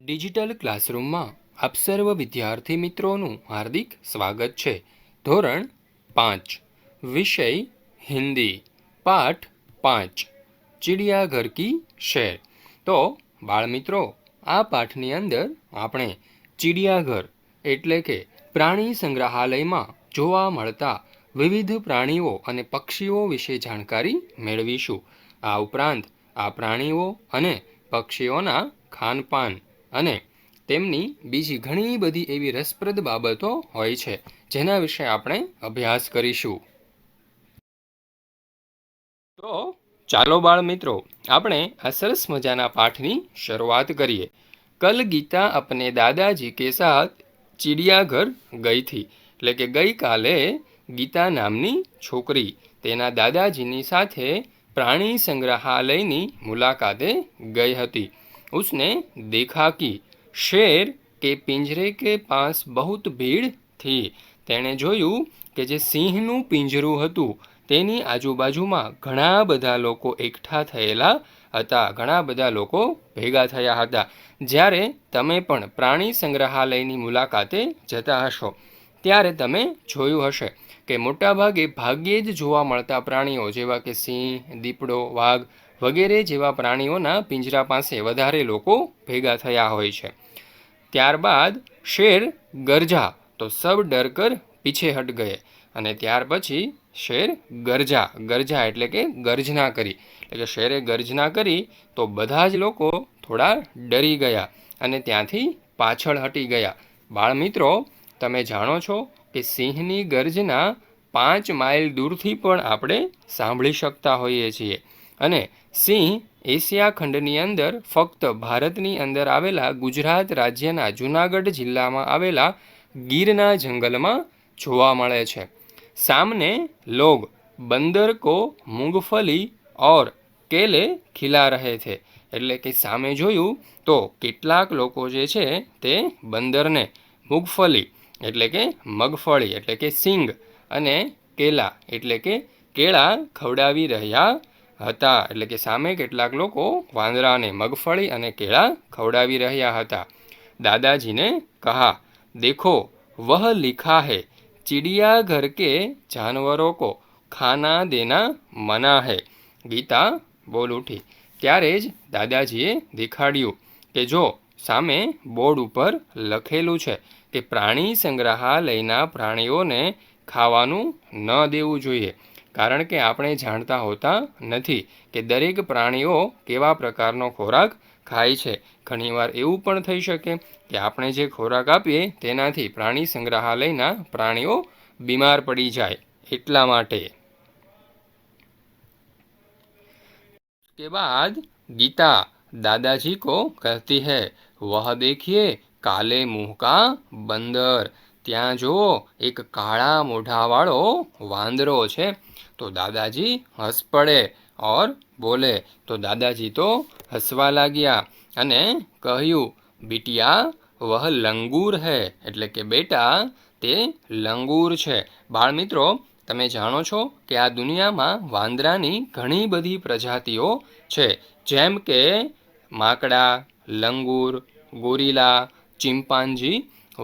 Digital ક્લાસરૂમમાં આપ સર્વ વિદ્યાર્થી મિત્રોનું હાર્દિક સ્વાગત છે। ધોરણ 5 વિષય હિન્દી પાઠ 5 ચિડિયાઘર કી શેર। તો બાળમિત્રો, આ પાઠની અંદર આપણે ચિડિયાઘર એટલે કે પ્રાણી સંગ્રહાલયમાં જોવા મળતા વિવિધ પ્રાણીઓ અને પક્ષીઓ વિશે જાણકારી મેળવીશું। આ ઉપરાંત આ પ્રાણીઓ અને પક્ષીઓના ખાનપાન અને તેમની બીજી ઘણી બધી એવી રસપ્રદ બાબતો હોય છે જેના વિશે આપણે અભ્યાસ કરીશું। તો ચાલો બાળ મિત્રો, આપણે આ સરસ મજાના પાઠની શરૂઆત કરીએ। કલ ગીતા અપને દાદાજી કે સાથ ચિડિયાઘર ગઈ थी। એટલે કે ગઈકાલે ગીતા નામની છોકરી તેના દાદાજીની સાથે प्राणी संग्रहालयनी मुलाकाते गई हती। उसने देखा कि शेर के पिंजरे के पास बहुत भीड़ थी। तेणे जोयु के जे सिंहनु पिंजरू हतुं तेनी आजुबाजुमां घणा बधा लोको एकठा थयेला हता, घणा बधा लोको भेगा थया हता। ज्यारे तमे पण प्राणी संग्रहालयनी मुलाकाते जता हशो त्यारे तमे जोयुं हशे કે મોટાભાગે ભાગ્યે જ જોવા મળતા પ્રાણીઓ જેવા કે સિંહ, દીપડો, વાઘ વગેરે જેવા પ્રાણીઓના પિંજરા પાસે વધારે લોકો ભેગા થયા હોય છે। ત્યારબાદ શેર ગરજા તો સબ ડરકર પીછે હટ ગયે, અને ત્યાર પછી શેર ગરજા, ગરજા એટલે કે ગર્જના કરી, એટલે કે શેરે ગર્જના કરી તો બધા જ લોકો થોડા ડરી ગયા અને ત્યાંથી પાછળ હટી ગયા। બાળમિત્રો, તમે જાણો છો કે સિંહની ગર્જના 5 માઇલ દૂરથી પણ આપણે સાંભળી શકતા હોઈએ છીએ, અને સિંહ એશિયા ખંડની અંદર ફક્ત ભારતની અંદર આવેલા ગુજરાત રાજ્યના જૂનાગઢ જિલ્લામાં આવેલા ગીરના જંગલમાં જોવા મળે છે। सामने लोग बंदर को मूंगफली और केले खिला रहे थे। એટલે કે સામે જોયું તો કેટલાક લોકો જે છે તે બંદરને મૂંગફલી એટલે કે મગફળી એટલે કે સિંગ અને કેલા એટલે કે કેળા ખવડાવી રહ્યા હતા। એટલે કે સામે કેટલાક લોકો વાંદરાને મગફળી અને કેળા ખવડાવી રહ્યા હતા। દાદાજીને કહા, देखो वह लिखा है चिड़ियाघर के जानवरों को खाना देना मना है। गीता बोल उठी। ત્યારે જ દાદાજીએ દેખાડ્યું કે જો સામે બોર્ડ ઉપર લખેલું છે કે પ્રાણી સંગ્રહાલયના પ્રાણીઓને ખાવાનું ન દેવું જોઈએ, કારણ કે આપણે જાણતા હોતા નથી કે દરેક પ્રાણીઓ કેવા પ્રકારનો ખોરાક ખાય છે। ઘણીવાર એવું પણ થઈ શકે કે આપણે જે ખોરાક આપીએ તેનાથી પ્રાણી સંગ્રહાલયના પ્રાણીઓ બીમાર પડી જાય, એટલા માટે। के बाद गीता दादाजी को कहती है, वह देखिए काले मुंह का बंदर। ત્યાં જો એક કાળા મોઢાવાળો વાંદરો છે। તો દાદાજી હસ પડે और બોલે। તો દાદાજી તો હસવા લાગ્યા અને કહ્યું, बिटिया वह लंगूर है। એટલે કે બેટા તે લંગૂર છે। બાળમિત્રો, તમે જાણો છો કે આ દુનિયામાં વાંદરાની ઘણી બધી પ્રજાતિઓ છે, જેમ કે માકડા, લંગૂર, ગોરીલા, ચિમ્પાન્જી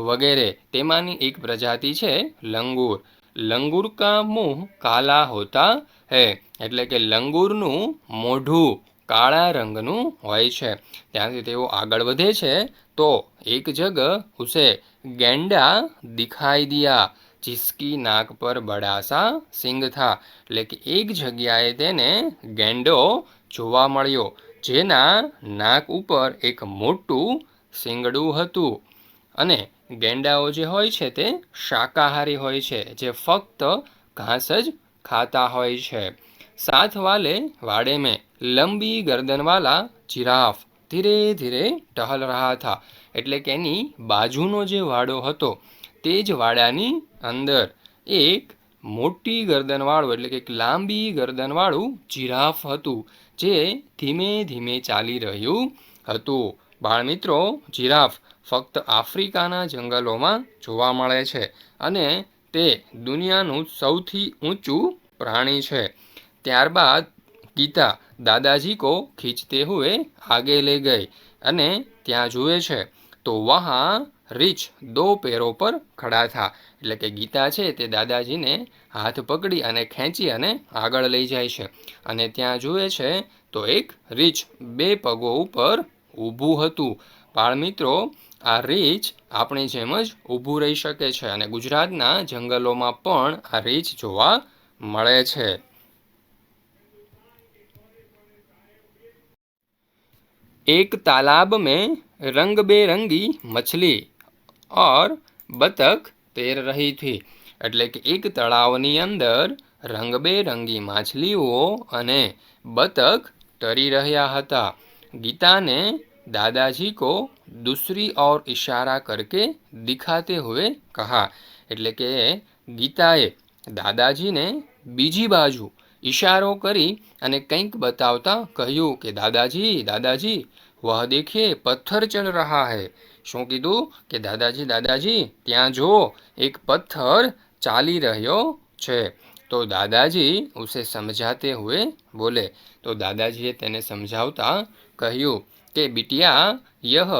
વગેરે। તેમાંની એક પ્રજાતિ છે લંગૂર। લંગૂર કા મુંહ કાલા હોતા હૈ। એટલે કે લંગૂરનું મોઢું કાળા રંગનું હોય છે। ત્યાંથી તેઓ આગળ વધે છે તો એક જગહ ઉસે ગેંડા દિખાઈ દિયા जिसकी नाक पर बड़ा सा सिंग था। એટલે કે એક જગ્યાએ તેને ગેંડો જોવા મળ્યો જેના નાક ઉપર એક મોટું સિંગડું હતું। અને ગેંડાઓ જે હોય છે તે શાકાહારી હોય છે, જે ફક્ત ઘાસ જ खाता હોય છે। साथ वाले वाड़े में लंबी गर्दन वाला जिराफ धीरे धीरे टहल रहा था। એટલે કે એની બાજુનો જે વાડો હતો તે જ વાડાની અંદર એક મોટી ગરદનવાળું એટલે કે એક લાંબી ગરદનવાળું જીરાફ હતું જે ધીમે ધીમે ચાલી રહ્યું હતું। બાળમિત્રો, જીરાફ ફક્ત આફ્રિકાના જંગલોમાં જોવા મળે છે અને તે દુનિયાનું સૌથી ઊંચું પ્રાણી છે। ત્યારબાદ गीता दादाजी को खींचते हुए आगे ले गई અને ત્યાં જુએ છે તો વહાં રીછ દો પેરો પર ખડા થા એટલે કે ગીતા છે તે દાદાજીને હાથ પકડી અને ખેંચી અને આગળ લઈ જાય છે અને ત્યાં જુએ છે તો એક રીછ બે પગો ઉપર ઊભું હતું. બાળમિત્રો, આ રીછ આપણી જેમ જ ઊભું રહી શકે છે અને ગુજરાતના જંગલોમાં પણ આ રીછ જોવા મળે છે. एक तालाब में रंग बेरंगी मछली और बतख तैर रही थी એટલે કે એક તળાવની અંદર રંગબેરંગી માછલીઓ અને બતક તરી રહ્યા હતા. गीता ने दादाजी को दूसरी ओर इशारा करके दिखाते हुए कहा એટલે કે ગીતાએ દાદાજીને બીજી બાજુ इशारो करी અને કંઈક બતાવતા કહ્યું કે દાદાજી દાદાજી વહ દેખીએ પથ્થર ચલ રહા હૈ. શું કીધું કે દાદાજી દાદાજી ત્યાં જો એક પથ્થર ચાલી રહ્યો છે. તો દાદાજી ઉસે સમજાતે હુએ બોલે તો દાદાજીએ તેને સમજાવતા કહ્યું કે બિટિયા યહ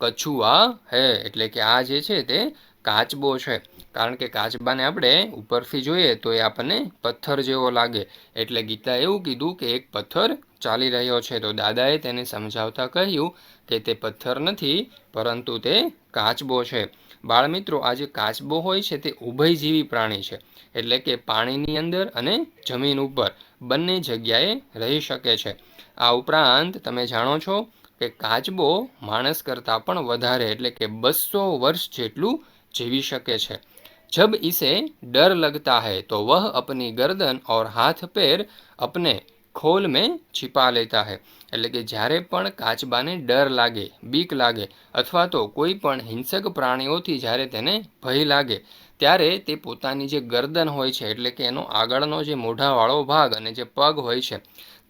કછુઆ હૈ એટલે કે આ જે છે તે કાચબો છે. કારણ કે કાચબાને આપણે ઉપરથી જોઈએ તો એ આપણને પથ્થર જેવો લાગે એટલે ગીતા એવું કીધું કે એક પથ્થર ચાલી રહ્યો છે. તો દાદાએ તેને સમજાવતા કહ્યું કે તે પથ્થર નથી પરંતુ તે કાચબો છે. બાળમિત્રો, આ જે કાચબો હોય છે તે ઉભયજીવી પ્રાણી છે એટલે કે પાણીની અંદર અને જમીન ઉપર બંને જગ્યાએ રહી શકે છે. આ ઉપરાંત તમે જાણો છો કે કાચબો માણસ કરતાં પણ વધારે એટલે કે 200 વર્ષ જેટલું જીવી શકે છે. जब इसे डर लगता है तो वह अपनी गर्दन और हाथ पैर अपने खोल में छिपा लेता है એટલે કે જ્યારે પણ કાચબાને ડર લાગે, બીક લાગે અથવા તો કોઈ પણ હિંસક પ્રાણીઓથી જ્યારે તેને ભય લાગે ત્યારે તે પોતાની જે ગરદન હોય છે એટલે કે એનો આગળનો જે મોઢાવાળો ભાગ અને જે પગ હોય છે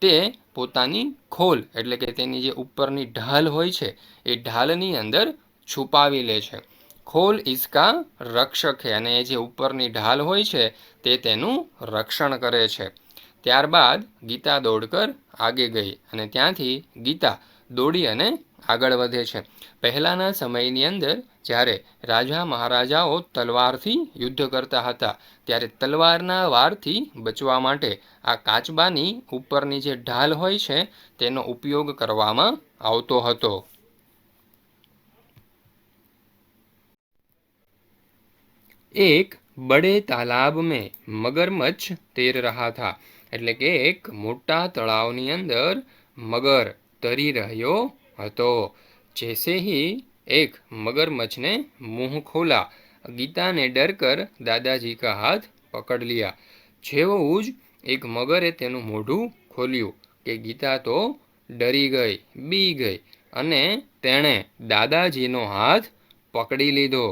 તે પોતાની ખોલ એટલે કે તેની જે ઉપરની ઢાલ હોય છે એ ઢાલની અંદર છુપાવી લે છે. ખોલ ઇસકા રક્ષક છે અને એ જે ઉપરની ઢાલ હોય છે તે તેનું રક્ષણ કરે છે. ત્યારબાદ ગીતા દોડકર આગે ગઈ અને ત્યાંથી ગીતા દોડી અને આગળ વધે છે. પહેલાંના સમયની અંદર જ્યારે રાજા મહારાજાઓ તલવારથી યુદ્ધ કરતા હતા ત્યારે તલવારના વારથી બચવા માટે આ કાચબાની ઉપરની જે ઢાલ હોય છે તેનો ઉપયોગ કરવામાં આવતો હતો. एक बड़े तालाब में मगरमच्छ तैर रहा था એટલે કે એક મોટા તળાવની અંદર મગર તરી રહ્યો હતો. जैसे ही एक मगरमच्छ ने मुंह खोला गीता ने डर कर दादाजी का हाथ पकड़ लिया. જેવું જ એક મગરે તેનું મોઢું ખોલ્યું કે ગીતા તો ડરી ગઈ, બી ગઈ અને તેણે દાદાજીનો હાથ પકડી લીધો.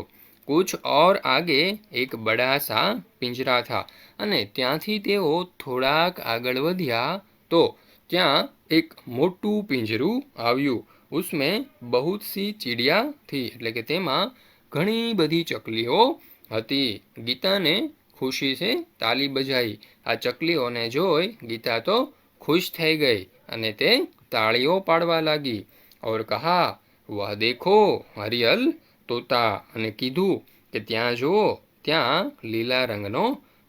कुछ और आगे एक बड़ा सा पिंजरा था અને ત્યાંથી તેઓ થોડાક આગળ વધ્યા તો ત્યાં એક મોટું પિંજરું આવ્યું. उसमें बहुत सी चिड़िया थी એટલે કે તેમાં ઘણી બધી ચકલીઓ હતી. ગીતાને ખુશી से તાલી બજાઈ. આ ચકલીઓને જોઈ ગીતા તો ખુશ થઈ ગઈ અને તે તાળીઓ પાડવા લાગી. और कहा वह देखो हरियल तोता અને કીધું કે ત્યાં જુઓ ત્યાં લીલા રંગનો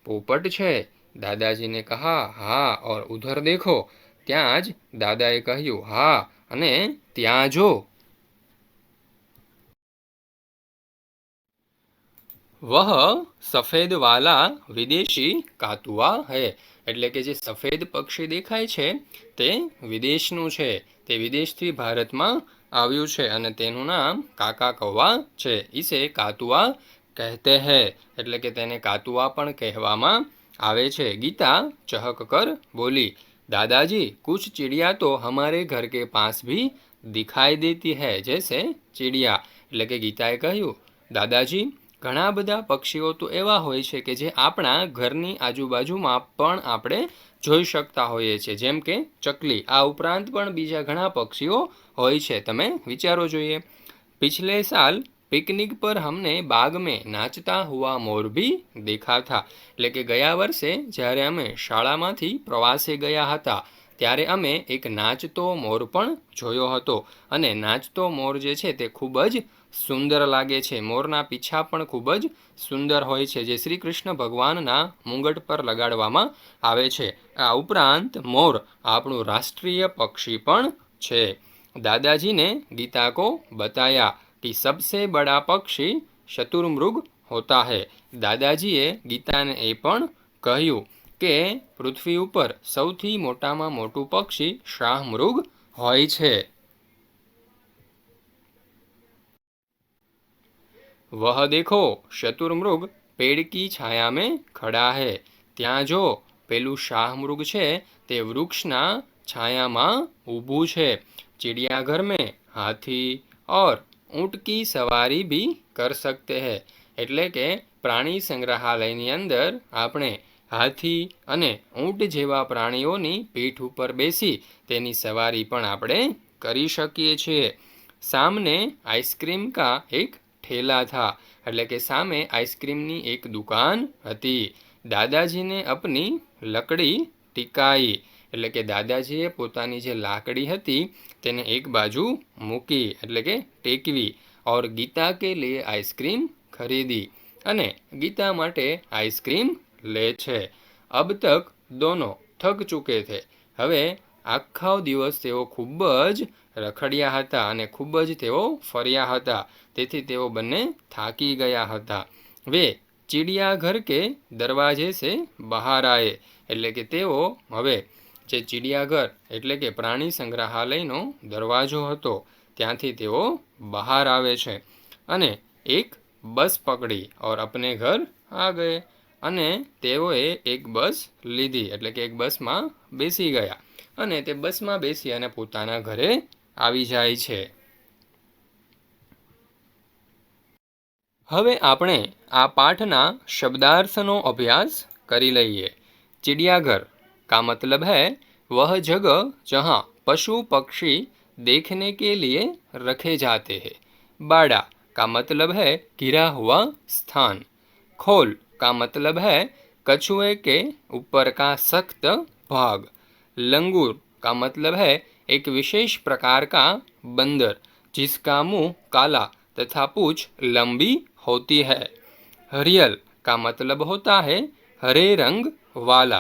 પોપટ છે. દાદાજીને કહા હા और उधर देखो ત્યાં જ દાદાએ કહ્યું હા અને ત્યાં જો. वह सफेद वाला विदेशी कातुआ है એટલે કે જે સફેદ પક્ષી દેખાય છે તે વિદેશનું છે. તે વિદેશથી ભારતમાં આવ્યું છે અને તેનું નામ કાકા કૌવા છે. इसे कातुआ कहते हैं એટલે કે તેને કાતુઆ પણ કહેવામાં આવે છે. गीता चहक कर बोली दादाजी कुछ चिड़िया तो हमारे घर के पास भी दिखाई देती है जैसे चिड़िया એટલે કે ગીતાએ કહ્યું દાદાજી ઘણા બધા પક્ષીઓ તો એવા હોય છે કે જે આપણા ઘરની આજુબાજુમાં પણ આપણે જોઈ શકતા હોઈએ છીએ જેમ કે ચકલી. આ ઉપરાંત પણ બીજા ઘણા પક્ષીઓ હોય છે. તમે વિચારો જોઈએ. पिछले साल पिकनिक पर हमने बाग में नाचता हुआ मोर भी देखा था એટલે કે ગયા વર્ષે જ્યારે અમે શાળામાંથી પ્રવાસે ગયા હતા ત્યારે અમે એક નાચતો મોર પણ જોયો હતો અને નાચતો મોર જે છે તે ખૂબ જ સુંદર લાગે છે. મોરના પીછા પણ ખૂબ જ સુંદર હોય છે, જે શ્રી કૃષ્ણ ભગવાનના મુંગટ પર લગાડવામાં આવે છે. આ ઉપરાંત મોર આપણું રાષ્ટ્રીય પક્ષી પણ છે. दादाजी ने गीता को बताया कि सबसे बड़ा पक्षी शतुरमृग होता है. दादाजीए गीताने ए पण કહ્યું કે પૃથ્વી ઉપર સૌથી મોટામાં મોટું પક્ષી શાહમૃગ હોય છે. वह देखो शतुरमृग पेड़ की छाया में खड़ा है. ત્યાં જો પેલું શાહમૃગ છે તે વૃક્ષના છાયામાં ઊભું છે. चिड़ियाघर में हाथी और ऊँट की सवारी भी कर सकते हैं. એટલે કે પ્રાણી સંગ્રહાલયની અંદર આપણે હાથી અને ઊંટ જેવા પ્રાણીઓની પીઠ ઉપર બેસી તેની સવારી પણ આપણે કરી શકીએ છીએ. સામને આઈસ્ક્રીમ કા એક ઠેલા થા. એટલે કે સામે આઈસ્ક્રીમની એક દુકાન હતી. દાદાજીને અપની લકડી ટિકાઈ. એટલે કે દાદાજીએ પોતાની જે લાકડી હતી તેને એક બાજુ મૂકી, એટલે કે ટેકવી. ઓર ગીતા કે લીએ આઈસ્ક્રીમ ખરીદી. અને ગીતા માટે આઈસ્ક્રીમ લે છે. અબ તક દોનો થક ચૂકે થે. હવે આખો દિવસ તેઓ ખૂબ જ રખડ્યા હતા અને ખૂબ જ તેઓ ફર્યા હતા, તેથી તેઓ બંને થાકી ગયા હતા. વે ચિડિયાઘર કે દરવાજે સે બહાર આયે. એટલે કે તેઓ હવે જે ચિડિયાઘર એટલે કે પ્રાણી સંગ્રહાલયનો દરવાજો હતો ત્યાંથી તેઓ બહાર આવે છે અને એક બસ પકડી ઓર અપને ઘર આ ગયે. અને તેઓએ એક બસ લીધી, એટલે કે એક બસમાં બેસી ગયા અને તે બસમાં બેસી અને પોતાના ઘરે આવી જાય છે. હવે આપણે આ પાઠના શબ્દાર્થનો અભ્યાસ કરી લઈએ. चिड़ियाघर का मतलब है वह जगह जहाँ पशु पक्षी देखने के लिए रखे जाते हैं. बाड़ा का मतलब है घिरा हुआ स्थान. खोल का मतलब है कछुए के ऊपर का सख्त भाग. लंगूर का मतलब है एक विशेष प्रकार का बंदर जिसका मुंह काला तथा पूंछ लंबी होती है. हरियल का मतलब होता है हरे रंग वाला.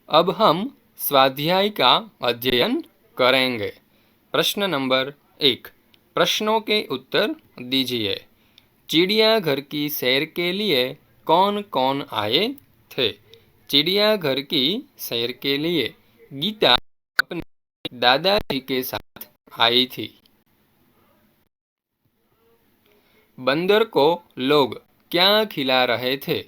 अब हम स्वाध्याय का अध्ययन करेंगे. प्रश्न नंबर 1. प्रश्नों के उत्तर दीजिए. चिड़ियाघर की सैर के लिए कौन कौन आए थे? चिड़ियाघर की सैर के लिए गीता अपने दादाजी के साथ आई थी. बंदर को लोग क्या खिला रहे थे?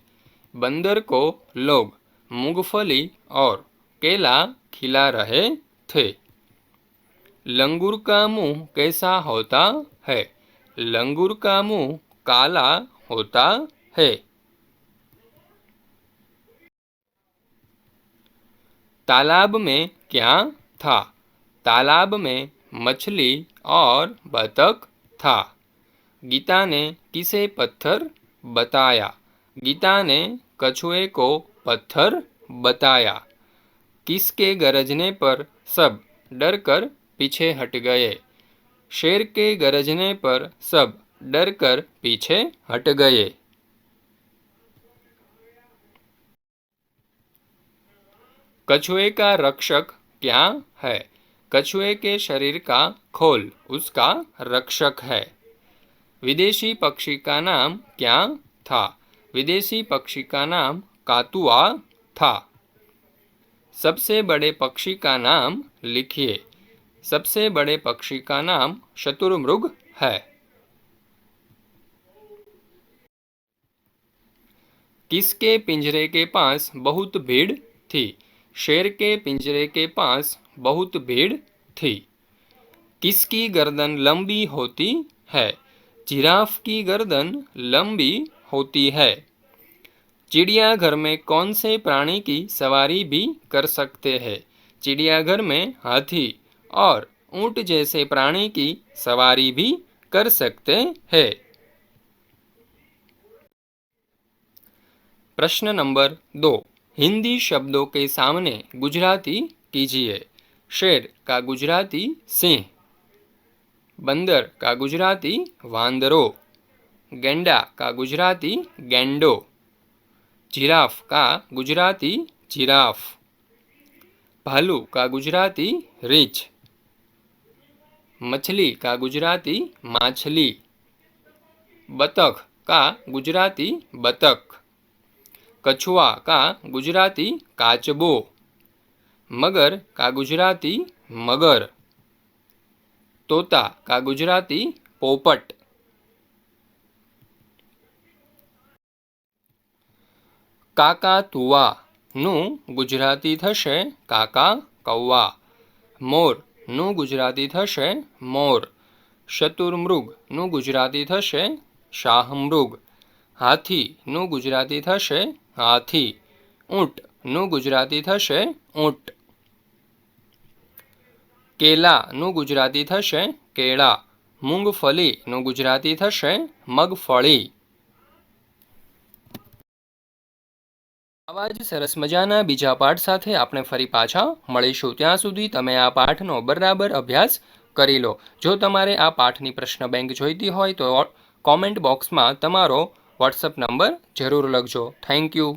बंदर को लोग मूंगफली और केला खिला रहे थे. लंगूर का मुंह कैसा होता है? लंगूर का मुंह काला होता है. तालाब में क्या था? तालाब में मछली और बतख था. गीता ने किसे पत्थर बताया? गीता ने कछुए को पत्थर बताया. किसके गरजने पर सब डरकर पीछे हट गए? शेर के गरजने पर सब डरकर पीछे हट गए. कछुए का रक्षक क्या है? कछुए के शरीर का खोल उसका रक्षक है. विदेशी पक्षी का नाम क्या था? विदेशी पक्षी का नाम कातुआ था. सबसे बड़े पक्षी का नाम लिखिए. सबसे बड़े पक्षी का नाम शतुरमृग है. किसके पिंजरे के पास बहुत भीड़ थी? शेर के पिंजरे के पास बहुत भीड़ थी. किसकी गर्दन लंबी होती है? जिराफ की गर्दन लंबी होती है. चिड़ियाघर में कौन से प्राणी की सवारी भी कर सकते हैं? चिड़ियाघर में हाथी और ऊंट जैसे प्राणी की सवारी भी कर सकते हैं. प्रश्न नंबर 2, हिंदी शब्दों के सामने गुजराती कीजिए। शेर का गुजराती सिंह, बंदर का गुजराती वांदरो, गेंडा का गुजराती गेंडो, जिराफ का गुजराती जिराफ, भालू का गुजराती रीछ, मछली का गुजराती माछली, बतख का गुजराती बतख, कछुआ का गुजराती काचबो, मगर का गुजराती मगर, तोता का गुजराती पोपट। काकातुआ નું ગુજરાતી થશે કાકા કૌવા, મોર નું ગુજરાતી થશે મોર, શતુર્મૃગ નું ગુજરાતી થશે શાહમૃગ, હાથી નું ગુજરાતી થશે હાથી, ઊંટ નું ગુજરાતી થશે ઊંટ, કેલા નું ગુજરાતી થશે કેળા, મૂંગફળી નું ગુજરાતી થશે મગફળી। આવા જ સરસ મજાના બીજા પાઠ સાથે આપણે ફરી પાછા મળીશું। ત્યાં સુધી તમે આ પાઠનો બરાબર અભ્યાસ કરી લો। જો તમારે આ પાઠની પ્રશ્ન બેંક જોઈતી હોય તો કોમેન્ટ બોક્સમાં તમારો વોટ્સઅપ નંબર જરૂર લખજો। Thank you.